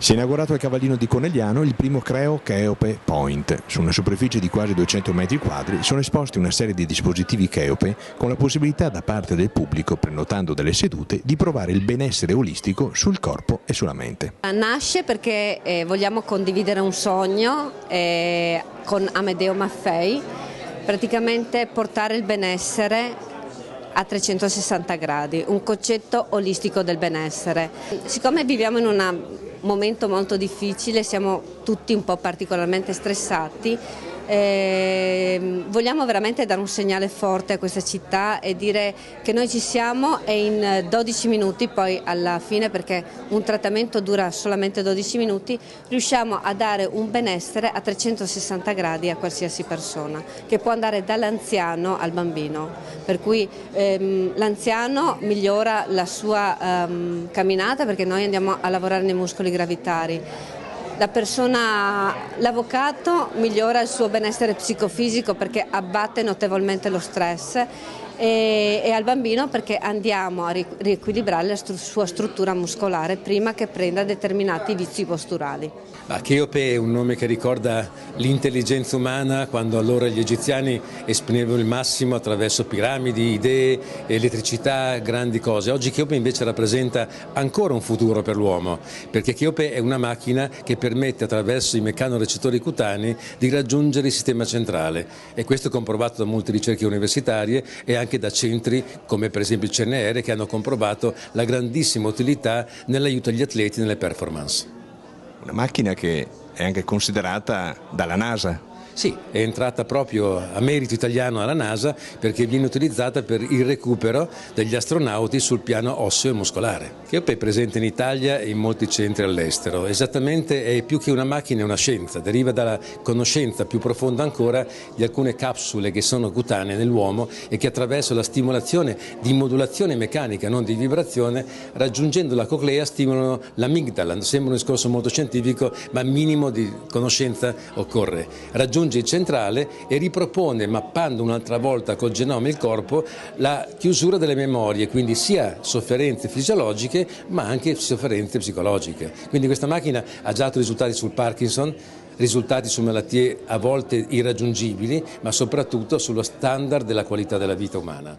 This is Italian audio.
Si è inaugurato al Cavallino di Conegliano il primo Creo Cheope Point. Su una superficie di quasi 200 metri quadri sono esposti una serie di dispositivi Cheope con la possibilità da parte del pubblico, prenotando delle sedute, di provare il benessere olistico sul corpo e sulla mente. Nasce perché vogliamo condividere un sogno con Amedeo Maffei, praticamente portare il benessere a 360 gradi, un concetto olistico del benessere. Siccome viviamo in un momento molto difficile, siamo tutti un po' particolarmente stressati, vogliamo veramente dare un segnale forte a questa città e dire che noi ci siamo, e in 12 minuti, poi alla fine, perché un trattamento dura solamente 12 minuti, riusciamo a dare un benessere a 360 gradi a qualsiasi persona, che può andare dall'anziano al bambino, per cui l'anziano migliora la sua camminata, perché noi andiamo a lavorare nei muscoli gravitari. L'avvocato migliora il suo benessere psicofisico perché abbatte notevolmente lo stress, e al bambino perché andiamo a riequilibrare la sua struttura muscolare prima che prenda determinati vizi posturali. Cheope è un nome che ricorda l'intelligenza umana, quando allora gli egiziani esprimevano il massimo attraverso piramidi, idee, elettricità, grandi cose. Oggi Cheope invece rappresenta ancora un futuro per l'uomo, perché Cheope è una macchina che permette attraverso i mecanorecettori cutanei di raggiungere il sistema centrale, e questo è comprovato da molte ricerche universitarie e anche da centri come per esempio il CNR, che hanno comprovato la grandissima utilità nell'aiuto agli atleti nelle performance. Una macchina che è anche considerata dalla NASA. Sì, è entrata proprio a merito italiano alla NASA, perché viene utilizzata per il recupero degli astronauti sul piano osseo e muscolare. Cheope è presente in Italia e in molti centri all'estero. Esattamente, è più che una macchina, è una scienza, deriva dalla conoscenza più profonda ancora di alcune capsule che sono cutanee nell'uomo e che attraverso la stimolazione di modulazione meccanica, non di vibrazione, raggiungendo la coclea stimolano l'amigdala. Sembra un discorso molto scientifico, ma minimo di conoscenza occorre. Raggiunge il centrale e ripropone, mappando un'altra volta col genoma il corpo, la chiusura delle memorie, quindi sia sofferenze fisiologiche ma anche sofferenze psicologiche. Quindi questa macchina ha già dato risultati sul Parkinson, risultati su malattie a volte irraggiungibili, ma soprattutto sullo standard della qualità della vita umana.